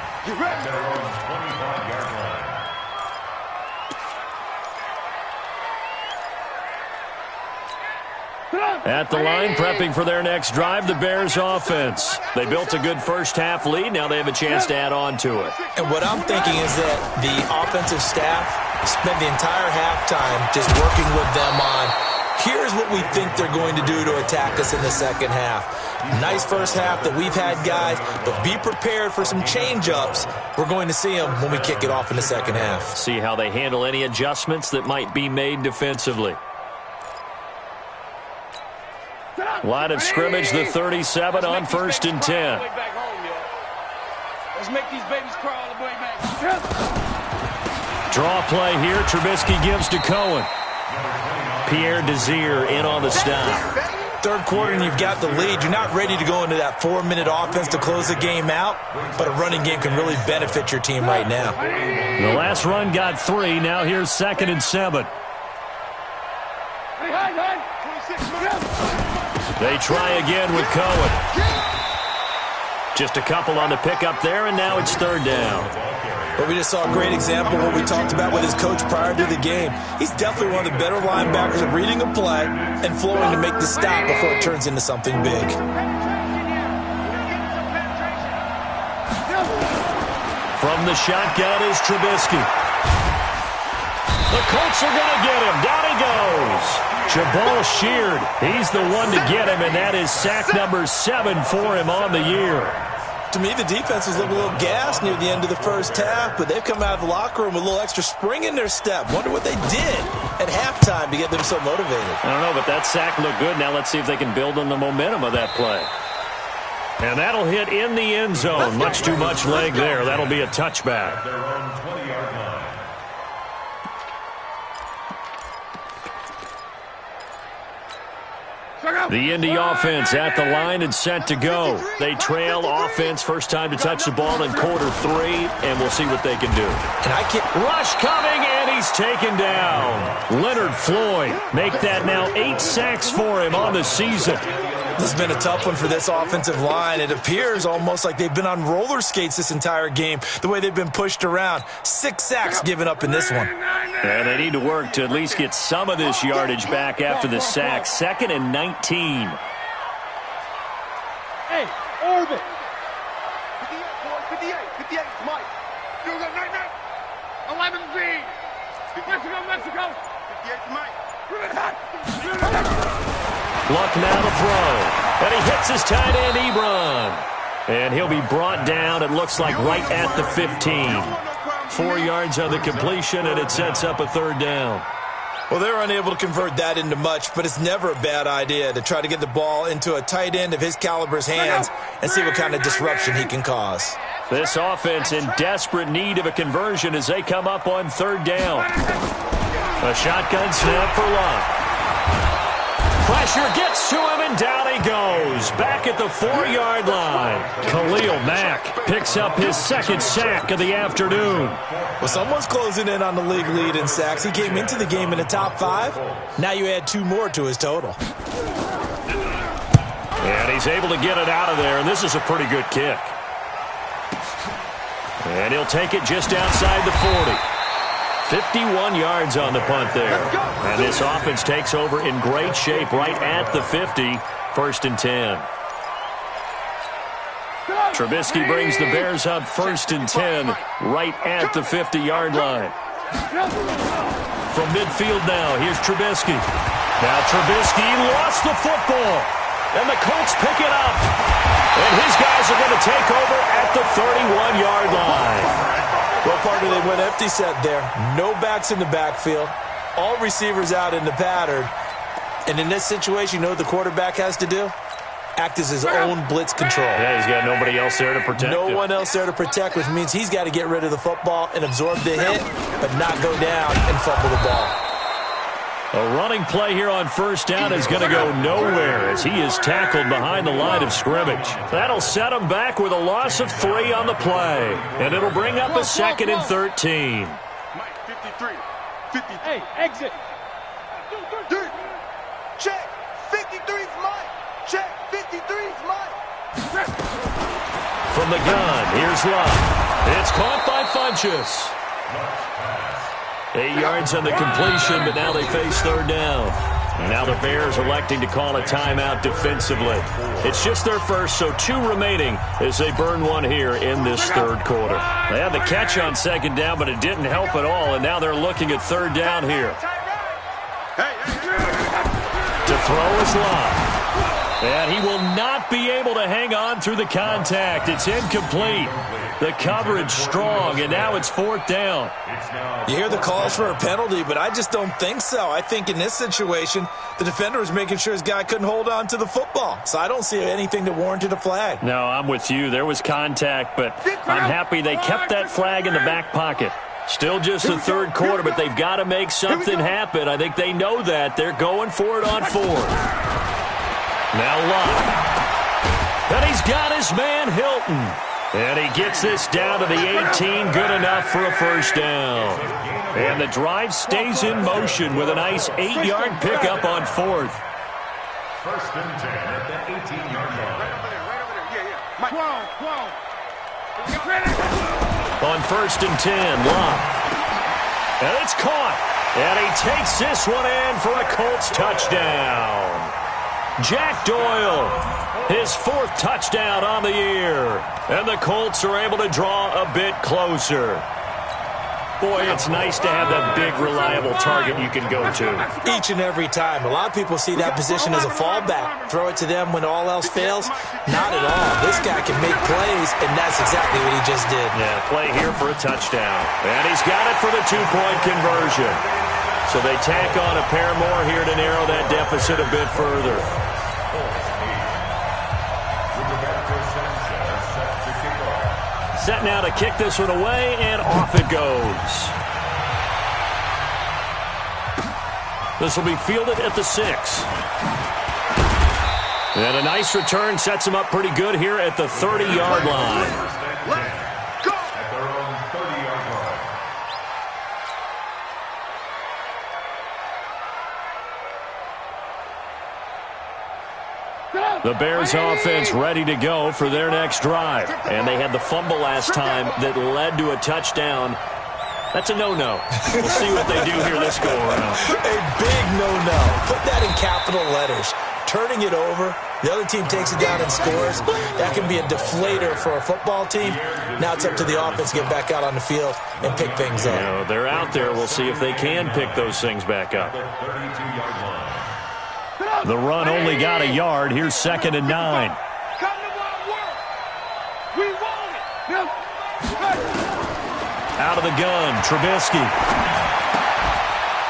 Speaker 8: At the line, prepping for their next drive, the Bears offense. They built a good first half lead. Now they have a chance to add on to it.
Speaker 10: And what I'm thinking is that the offensive staff spent the entire halftime just working with them on, here's what we think they're going to do to attack us in the second half. Nice first half that we've had, guys, but be prepared for some change-ups. We're going to see them when we kick it off in the second half.
Speaker 8: See how they handle any adjustments that might be made defensively. Line of scrimmage, the 37 on 1st and 10.
Speaker 9: Let's make these babies crawl all the way back.
Speaker 8: Draw play here. Trubisky gives to Cohen. Pierre Desir in on the stop.
Speaker 10: Third quarter and you've got the lead. You're not ready to go into that 4-minute offense to close the game out, but a running game can really benefit your team right now.
Speaker 8: The last run got 3. Now here's 2nd and 7. They try again with Cohen. Just a couple on the pickup there, and now it's 3rd down.
Speaker 10: But we just saw a great example of what we talked about with his coach prior to the game. He's definitely one of the better linebackers at reading a play and flowing to make the stop before it turns into something big.
Speaker 8: From the shotgun is Trubisky. The Colts are going to get him. Down he goes. Jabal Sheard. He's the one to get him, and that is sack number 7 for him on the year.
Speaker 10: To me, the defense was looking a little gassed near the end of the first half, but they've come out of the locker room with a little extra spring in their step. Wonder what they did at halftime to get them so motivated.
Speaker 8: I don't know, but that sack looked good. Now let's see if they can build on the momentum of that play. And that'll hit in the end zone. Much too much leg there. That'll be a touchback. The Indy offense at the line and set to go. They trail offense, first time to touch the ball in quarter 3, and we'll see what they can do. Rush coming, and he's taken down. Leonard Floyd make that now 8 sacks for him on the season.
Speaker 10: This has been a tough one for this offensive line. It appears almost like they've been on roller skates this entire game, the way they've been pushed around. 6 sacks given up in this one.
Speaker 8: And they need to work to at least get some of this yardage back after the sack. 2nd and 19.
Speaker 9: Hey, Orbit. 58, 58, Mike. You got 11Z. Mexico. 58, Mike.
Speaker 8: Luck now to throw. And he hits his tight end, Ebron. And he'll be brought down, it looks like, right at the 15. 4 yards on the completion, and it sets up a 3rd down.
Speaker 10: Well, they were unable to convert that into much, but it's never a bad idea to try to get the ball into a tight end of his caliber's hands and see what kind of disruption he can cause.
Speaker 8: This offense in desperate need of a conversion as they come up on 3rd down. A shotgun snap for Luck. Pressure gets to him, and down he goes. Back at the 4-yard line. Khalil Mack picks up his 2nd sack of the afternoon.
Speaker 10: Well, someone's closing in on the league lead in sacks. He came into the game in the top 5. Now you add 2 more to his total.
Speaker 8: And he's able to get it out of there, and this is a pretty good kick. And he'll take it just outside the 40. 51 yards on the punt there. And this offense takes over in great shape right at the 50, 1st and 10. Trubisky brings the Bears up 1st and 10 right at the 50-yard line. From midfield now, here's Trubisky. Now Trubisky lost the football, and the Colts pick it up. And his guys are going to take over at the 31-yard line.
Speaker 10: Well, partner, they went empty set there. No backs in the backfield. All receivers out in the pattern. And in this situation, you know what the quarterback has to do? Act as his own blitz control.
Speaker 8: Yeah, he's got nobody else there to protect
Speaker 10: No
Speaker 8: him.
Speaker 10: one else there to protect, which means he's got to get rid of the football and absorb the hit, but not go down and fumble the ball.
Speaker 8: A running play here on 1st down is going to go nowhere as he is tackled behind the line of scrimmage. That'll set him back with a loss of 3 on the play, and it'll bring up a 2nd and 13.
Speaker 9: Mike, 53. 50. Hey, exit.
Speaker 3: Check. 53's Mike. Check. 53's Mike.
Speaker 8: From the gun, here's Love. It's caught by Funchess. 8 yards on the completion, but now they face 3rd down. Now the Bears electing to call a timeout defensively. It's just their first, so 2 remaining as they burn one here in this 3rd quarter. They had the catch on 2nd down, but it didn't help at all, and now they're looking at 3rd down here. To throw is Love. And he will not be able to hang on through the contact. It's incomplete. The coverage strong, and now it's 4th down.
Speaker 10: You hear the calls for a penalty, but I just don't think so. I think in this situation, the defender was making sure his guy couldn't hold on to the football. So I don't see anything that warranted a flag.
Speaker 8: No, I'm with you. There was contact, but I'm happy they kept that flag in the back pocket. Still just the 3rd quarter, but they've got to make something happen. I think they know that. They're going for it on 4th. Now Love. And he's got his man Hilton. And he gets this down to the 18, good enough for a 1st down. And the drive stays in motion with a nice 8-yard pickup on 4th.
Speaker 11: 1st and 10 at the 18-yard line.
Speaker 8: On 1st and 10, Love. And it's caught. And he takes this one in for a Colts touchdown. Jack Doyle, his 4th touchdown on the year. And the Colts are able to draw a bit closer. Boy, it's nice to have that big, reliable target you can go to.
Speaker 10: Each and every time. A lot of people see that position as a fallback. Throw it to them when all else fails. Not at all. This guy can make plays, and that's exactly what he just did.
Speaker 8: Yeah, play here for a touchdown. And he's got it for the 2-point conversion. So they tack on a pair more here to narrow that deficit a bit further. Set now to kick this one away, and off it goes. This will be fielded at the 6. And a nice return sets him up pretty good here at the 30-yard line. The Bears offense ready to go for their next drive. And they had the fumble last time that led to a touchdown. That's a no-no. We'll see what they do here this go-around.
Speaker 10: A big no-no. Put that in capital letters. Turning it over, the other team takes it down and scores. That can be a deflator for a football team. Now it's up to the offense to get back out on the field and pick things up.
Speaker 8: You know, they're out there. We'll see if they can pick those things back up. The run only got a yard. Here's 2nd and 9. Out of the gun, Trubisky.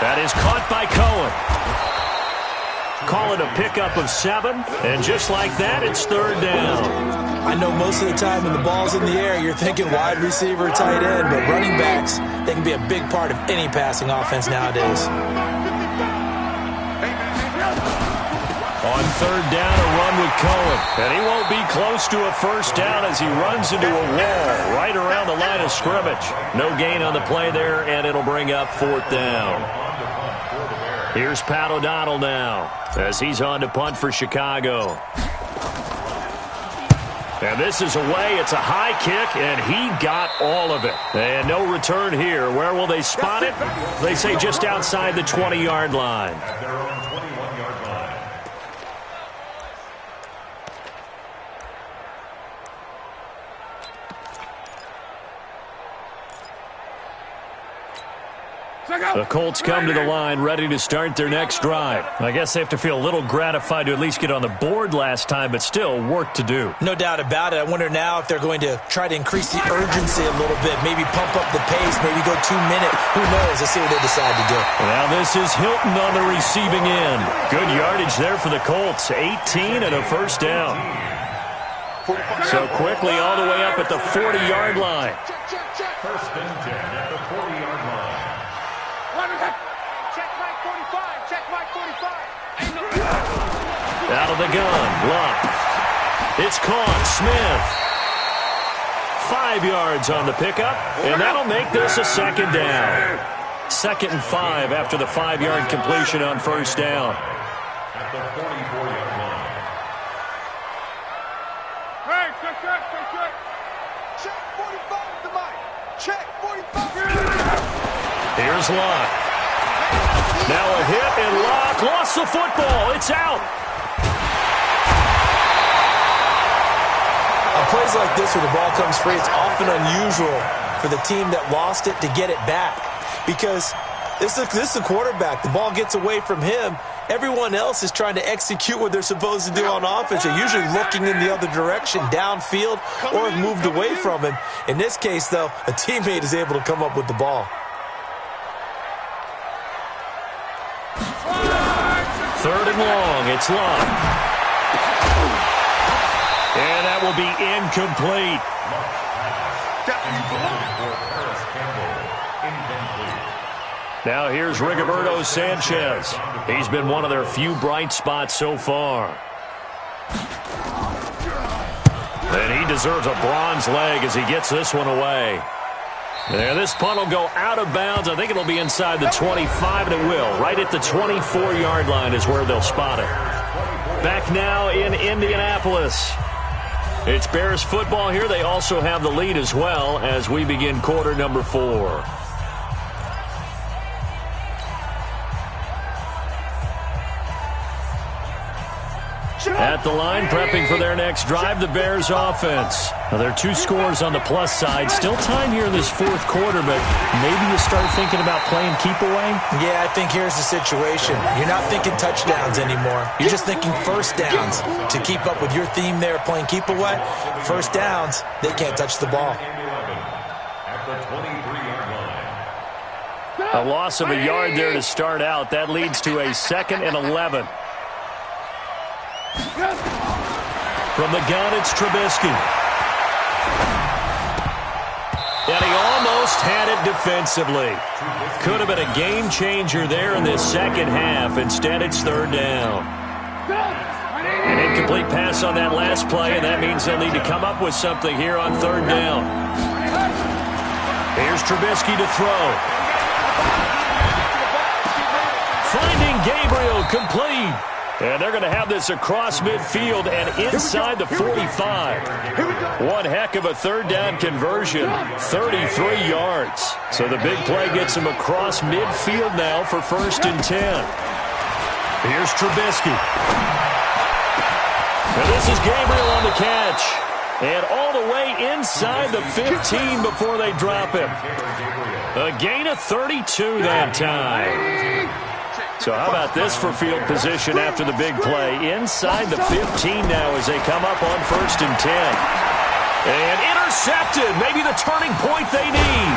Speaker 8: That is caught by Cohen. Call it a pickup of 7, and just like that, it's 3rd down.
Speaker 10: I know most of the time when the ball's in the air, you're thinking wide receiver, tight end, but running backs, they can be a big part of any passing offense nowadays.
Speaker 8: On 3rd down, a run with Cohen. And he won't be close to a 1st down as he runs into a wall right around the line of scrimmage. No gain on the play there, and it'll bring up 4th down. Here's Pat O'Donnell now as he's on to punt for Chicago. And this is away. It's a high kick, and he got all of it. And no return here. Where will they spot it? They say just outside the 20-yard line.
Speaker 11: At their own 21-yard line.
Speaker 8: The Colts come to the line ready to start their next drive. I guess they have to feel a little gratified to at least get on the board last time, but still work to do.
Speaker 10: No doubt about it. I wonder now if they're going to try to increase the urgency a little bit, maybe pump up the pace, maybe go 2 minutes. Who knows? Let's see what they decide to do.
Speaker 8: Now this is Hilton on the receiving end. Good yardage there for the Colts. 18 and a first down. So quickly all the way up at the 40-yard line.
Speaker 11: First and 10 at the 40-yard line.
Speaker 9: Check Mike 45. Check Mike 45.
Speaker 8: Out of the gun. Luck. It's caught. Smith. 5 yards on the pickup, and that'll make this a second down. 2nd and 5 after the 5-yard completion on first down.
Speaker 11: At the 44-yard line.
Speaker 9: Hey, check.
Speaker 3: Check 45 to Mike. Check 45.
Speaker 8: Here's Locke. Now a hit, and Locke lost the football. It's out.
Speaker 10: On plays like this where the ball comes free, it's often unusual for the team that lost it to get it back. Because this is the quarterback. The ball gets away from him. Everyone else is trying to execute what they're supposed to do on offense. They're usually looking in the other direction, downfield, or have moved away from him. In this case, though, a teammate is able to come up with the ball.
Speaker 8: 3rd and long. It's Locke. And that will be incomplete. Now here's Rigoberto Sanchez. He's been one of their few bright spots so far. And he deserves a bronze leg as he gets this one away. And this punt will go out of bounds. I think it'll be inside the 25, and it will. Right at the 24-yard line is where they'll spot it. Back now in Indianapolis. It's Bears football here. They also have the lead as well as we begin quarter number 4. At the line, prepping for their next drive, the Bears offense. Now, there are 2 scores on the plus side. Still time here in this 4th quarter, but maybe you start thinking about playing keep away?
Speaker 10: Yeah, I think here's the situation. You're not thinking touchdowns anymore. You're just thinking first downs. To keep up with your theme there, playing keep away, first downs, they can't touch the ball.
Speaker 11: At the 23-yard line.
Speaker 8: A loss of a yard there to start out. That leads to a 2nd and 11. From the gun, it's Trubisky. And he almost had it defensively. Could have been a game changer there in this second half. Instead, it's 3rd down. An incomplete pass on that last play, and that means they'll need to come up with something here on 3rd down. Here's Trubisky to throw. Finding Gabriel, complete. And they're going to have this across midfield and inside the 45. One heck of a 3rd down conversion, 33 yards. So the big play gets him across midfield now for 1st and 10. Here's Trubisky. And this is Gabriel on the catch. And all the way inside the 15 before they drop him. A gain of 32 that time. So how about this for field position after the big play? Inside the 15 now as they come up on 1st and 10. And intercepted. Maybe the turning point they need.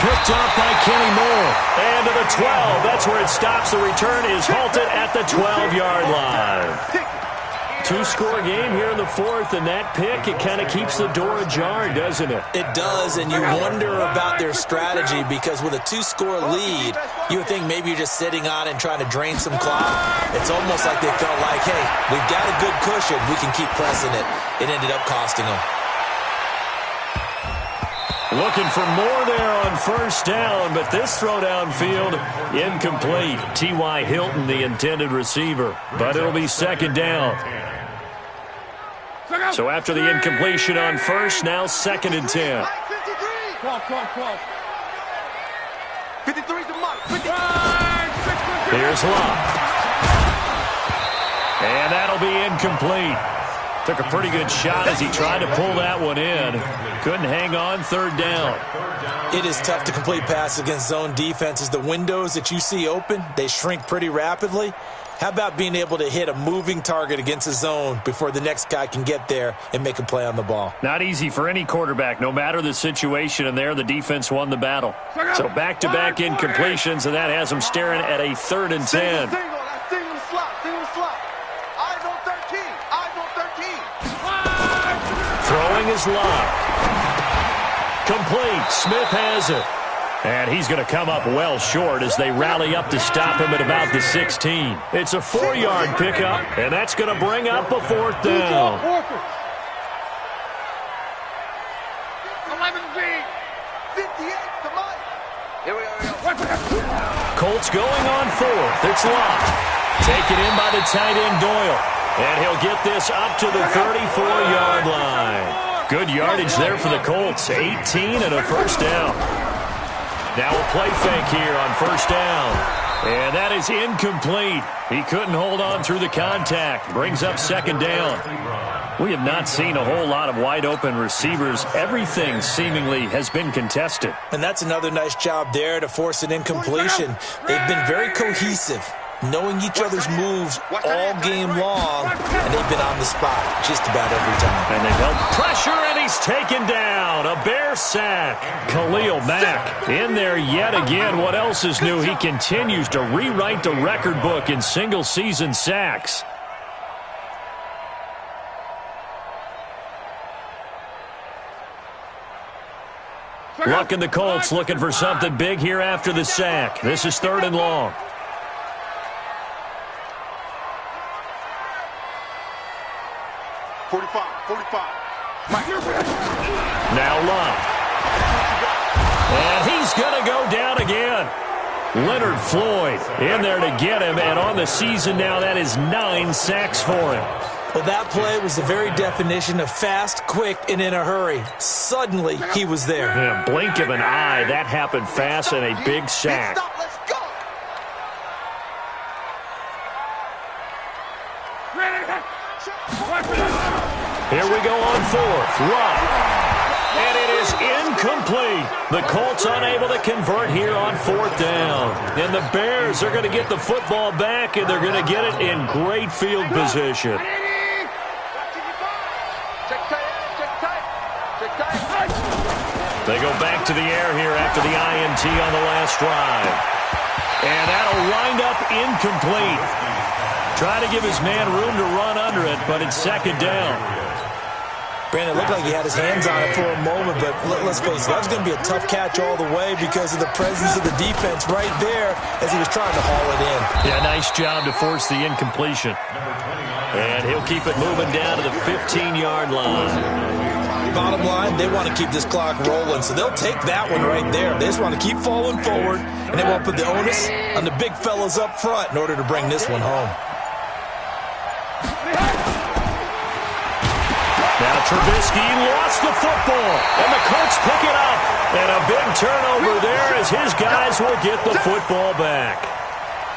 Speaker 8: Picked up by Kenny Moore. And to the 12. That's where it stops. The return is halted at the 12-yard line. 2-score game here in the 4th, and that pick, it kind of keeps the door ajar, doesn't it?
Speaker 10: It does, and you wonder about their strategy because with a 2-score lead, you would think maybe you're just sitting on and trying to drain some clock. It's almost like they felt like, hey, we've got a good cushion. We can keep pressing it. It ended up costing them.
Speaker 8: Looking for more there on 1st down, but this throw downfield, incomplete. T.Y. Hilton, the intended receiver, but it'll be 2nd down. So after the incompletion on first, now 2nd and 10.
Speaker 3: 53's the mark.
Speaker 8: Here's Love. And that'll be incomplete. Took a pretty good shot as he tried to pull that one in. Couldn't hang on, 3rd down.
Speaker 10: It is tough to complete passes against zone defenses. The windows that you see open, they shrink pretty rapidly. How about being able to hit a moving target against a zone before the next guy can get there and make a play on the ball?
Speaker 8: Not easy for any quarterback, no matter the situation, and there the defense won the battle. So back-to-back incompletions, and that has them staring at a 3rd and 10.
Speaker 3: Single slot. Eyes on 13.
Speaker 8: Throwing is locked. Complete. Smith has it. And he's going to come up well short as they rally up to stop him at about the 16. It's a 4-yard pickup, and that's going to bring up a 4th down.
Speaker 3: 11B. 58 to Mike. Here we go.
Speaker 8: Colts going on 4th. It's locked. Taken in by the tight end Doyle. And he'll get this up to the 34-yard line. Good yardage there for the Colts. 18 and a 1st down. Now a play fake here on 1st down. And that is incomplete. He couldn't hold on through the contact. Brings up 2nd down. We have not seen a whole lot of wide open receivers. Everything seemingly has been contested.
Speaker 10: And that's another nice job there to force an incompletion. They've been very cohesive, knowing each other's moves all game long, and they've been on the spot just about every time.
Speaker 8: And they've held pressure, and he's taken down. A Bear sack. Khalil Mack in there yet again. What else is new? He continues to rewrite the record book in single-season sacks. Luck and the Colts looking for something big here after the sack. This is 3rd and long. Now Love. And he's going to go down again. Leonard Floyd in there to get him, and on the season now, that is 9 sacks for him.
Speaker 10: Well, that play was the very definition of fast, quick, and in a hurry. Suddenly, he was there.
Speaker 8: Yeah, blink of an eye, that happened fast, and a big sack. Here we go on 4th. Love. And it is incomplete. The Colts unable to convert here on 4th down. And the Bears are going to get the football back, and they're going to get it in great field position. They go back to the air here after the INT on the last drive. And that'll wind up incomplete. Try to give his man room to run under it, but it's 2nd down.
Speaker 10: Brandon, it looked like he had his hands on it for a moment, but let's face it, that was going to be a tough catch all the way because of the presence of the defense right there as he was trying to haul it in.
Speaker 8: Yeah, nice job to force the incompletion. And he'll keep it moving down to the 15-yard line.
Speaker 10: Bottom line, they want to keep this clock rolling, so they'll take that one right there. They just want to keep falling forward, and they won't put the onus on the big fellas up front in order to bring this one home.
Speaker 8: Now Trubisky lost the football, and the Colts pick it up. And a big turnover there as his guys will get the football back.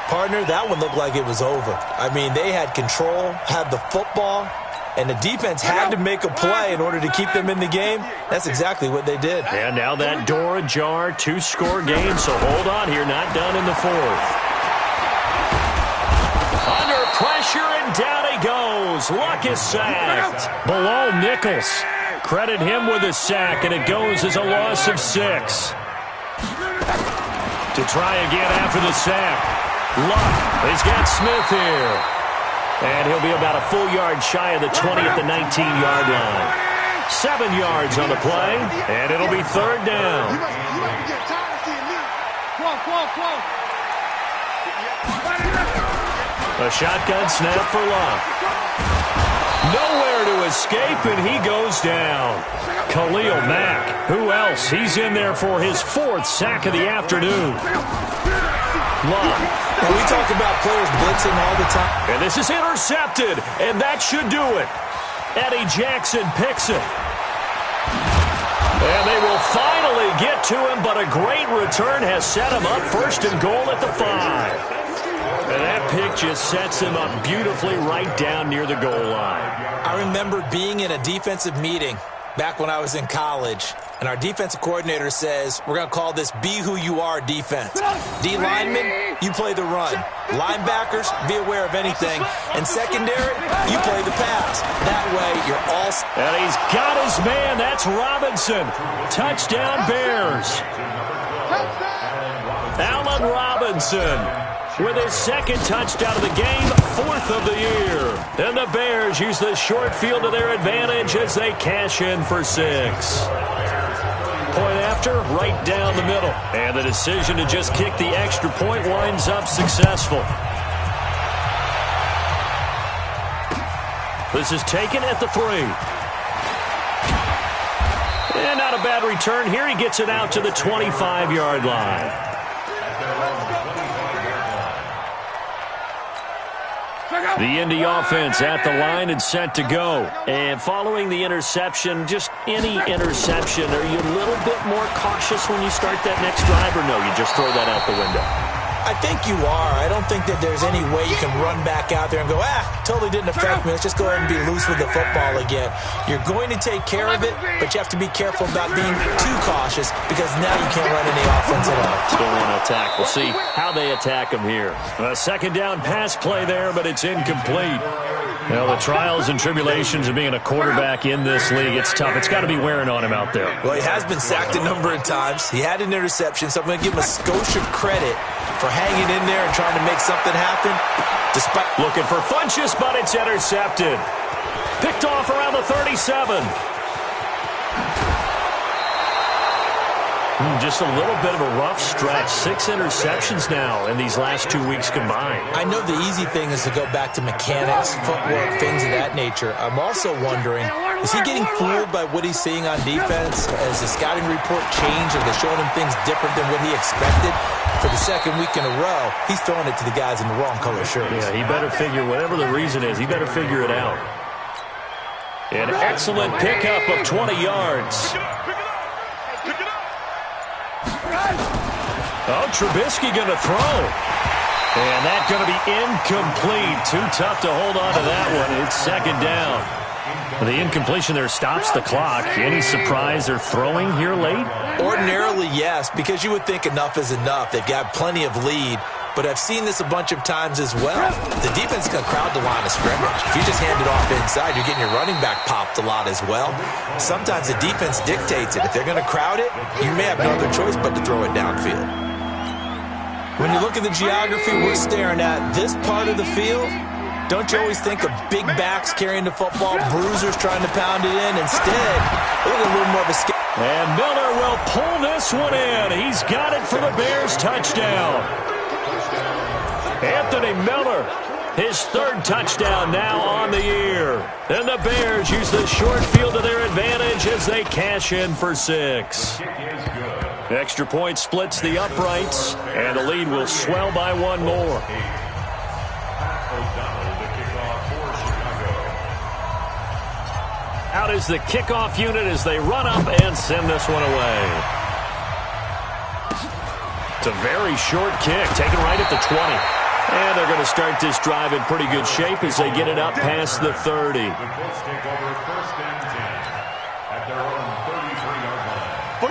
Speaker 10: Partner, that one looked like it was over. I mean, they had control, had the football, and the defense had to make a play in order to keep them in the game. That's exactly what they did.
Speaker 8: And now that door ajar, 2-score game, so hold on here, not done in the 4th. Under pressure, and down he goes. Luck is sacked. Below Nichols. Credit him with a sack, and it goes as a loss of 6. To try again after the sack. Luck. He's got Smith here. And he'll be about a full yard shy of the 20 at the 19-yard line. 7 yards on the play, and it'll be 3rd down. A shotgun snap for Luck. Nowhere to escape, and he goes down. Khalil Mack. Who else? He's in there for his 4th sack of the afternoon. Luck.
Speaker 10: And we talk about players blitzing all the time.
Speaker 8: And this is intercepted, and that should do it. Eddie Jackson picks it. And they will finally get to him, but a great return has set him up first and goal at the 5. And that pick just sets him up beautifully right down near the goal line.
Speaker 10: I remember being in a defensive meeting back when I was in college, and our defensive coordinator says, we're going to call this Be Who You Are defense. D linemen, you play the run. Linebackers, be aware of anything. And secondary, you play the pass. That way, you're all...
Speaker 8: And he's got his man. That's Robinson. Touchdown, Bears. Allen Robinson with his second touchdown of the game, 4th of the year. And the Bears use the short field to their advantage as they cash in for 6. Point after, right down the middle. And the decision to just kick the extra point winds up successful. This is taken at the 3. And not a bad return here. He gets it out to the 25-yard line. The Indy offense at the line and set to go. And following the interception, just any interception, are you a little bit more cautious when you start that next drive, or no, you just throw that out the window?
Speaker 10: I think you are. I don't think that there's any way you can run back out there and go, totally didn't affect me. Let's just go ahead and be loose with the football again. You're going to take care of it, but you have to be careful about being too cautious because now you can't run any offense at all.
Speaker 8: Still want to attack. We'll see how they attack him here. A second down pass play there, but it's incomplete. Well, the trials and tribulations of being a quarterback in this league, it's tough. It's got to be wearing on him out there.
Speaker 10: Well, he has been sacked a number of times. He had an interception, so I'm going to give him a Scotia credit for hanging in there and trying to make something happen. Despite
Speaker 8: looking for Funchess, but it's intercepted. Picked off around the 37. Just a little bit of a rough stretch. 6 interceptions now in these last 2 weeks combined.
Speaker 10: I know the easy thing is to go back to mechanics, footwork, things of that nature. I'm also wondering, is he getting fooled by what he's seeing on defense? Has the scouting report changed? Are they showing him things different than what he expected? For the second week in a row, he's throwing it to the guys in the wrong color shirts.
Speaker 8: Yeah, he better figure, whatever the reason is, he better figure it out. An excellent pickup of 20 yards. Oh, Trubisky going to throw. And that's going to be incomplete. Too tough to hold on to that one. It's second down. The incompletion there stops the clock. Any surprise they're throwing here late?
Speaker 10: Ordinarily, yes, because you would think enough is enough. They've got plenty of lead. But I've seen this a bunch of times as well. The defense is going to crowd the line of scrimmage. If you just hand it off inside, you're getting your running back popped a lot as well. Sometimes the defense dictates it. If they're going to crowd it, you may have no other choice but to throw it downfield. When you look at the geography we're staring at, this part of the field, don't you always think of big backs carrying the football, bruisers trying to pound it in? Instead, look at a little more of a scale.
Speaker 8: And Miller will pull this one in. He's got it for the Bears touchdown. Anthony Miller, his 3rd touchdown now on the year. And the Bears use the short field to their advantage as they cash in for 6. Extra point splits the uprights, and the lead will swell by 1 more. Out is the kickoff unit as they run up and send this one away. It's a very short kick, taken right at the 20. And they're going to start this drive in pretty good shape as they get it up past the 30.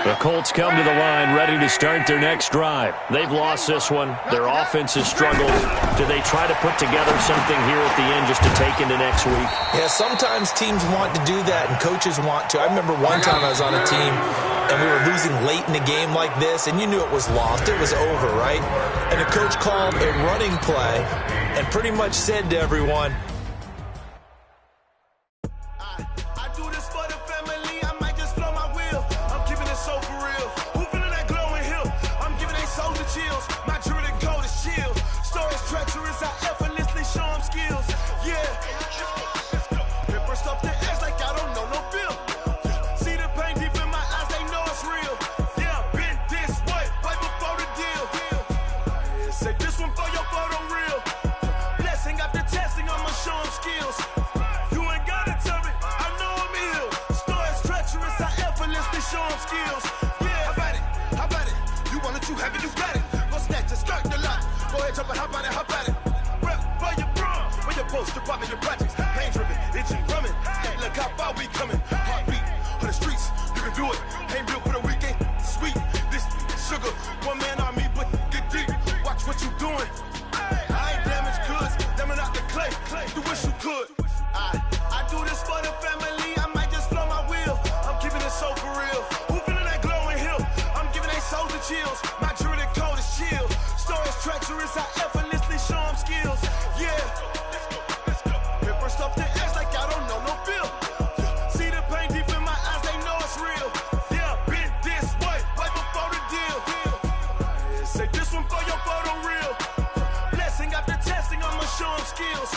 Speaker 8: The Colts come to the line ready to start their next drive. They've lost this one. Their offense has struggled. Do they try to put together something here at the end just to take into next week?
Speaker 10: Yeah, sometimes teams want to do that and coaches want to. I remember one time I was on a team and we were losing late in a game like this, and you knew it was lost. It was over, right? And the coach called a running play and pretty much said to everyone,
Speaker 1: I do this for the family, I might just blow my wheel. I'm keeping it so for real. Who feeling that glowing hill? I'm giving they soldier chills. My druid code is chill. Stories treacherous, I effortlessly show them skills. Yeah. Ripper stuff the edge like I don't know no feel. See the pain deep in my eyes, they know it's real. Yeah, been this way, right before the deal. Say this one for your photo reel. Blessing after testing, I'ma show them skills. You ain't gotta tell me, I have it, you got it. Go snatch it, skirt the lot. Go ahead, jump and hop on it, hop at it. Rep for your bro. When your post, department, your projects. Pain driven, itching, drumming. Hey, look how far we coming. Heartbeat on the streets, you can do it. Ain't built for the weekend. Sweet, this sugar. One man army, but get deep. Watch what you doing. I ain't damaged goods, damn out the clay. You wish you could. I do this for the family. I might just blow my wheel. I'm keeping it so for real. Who feeling that glowing hill? I'm giving they souls the chills. My jewelry cold is chill. Stories treacherous, I effortlessly show them skills. Yeah. Hit first off the edge like I don't know no feel. See the pain deep in my eyes, they know it's real. Yeah, been this way, right before the deal. Say this one for your photo reel. Blessing after testing, I'ma show them skills.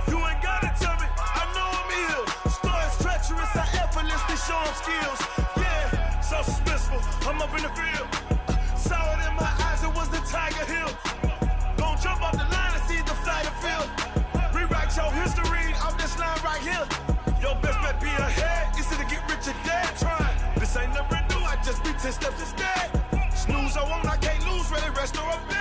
Speaker 1: You ain't gotta tell me, I know I'm ill. Stories treacherous, I effortlessly show them skills. Yeah, so suspenseful, I'm up in the field. Saw it in my eyes, it was the Tiger Hill. Don't jump off the line and see the fly the field. Rewrite your history off this line right here. Your best bet be ahead, easy to get rich or dead. Trying, this ain't never new, I just be 10 steps instead. Snooze, I won't, I can't lose, ready, rest or a bit.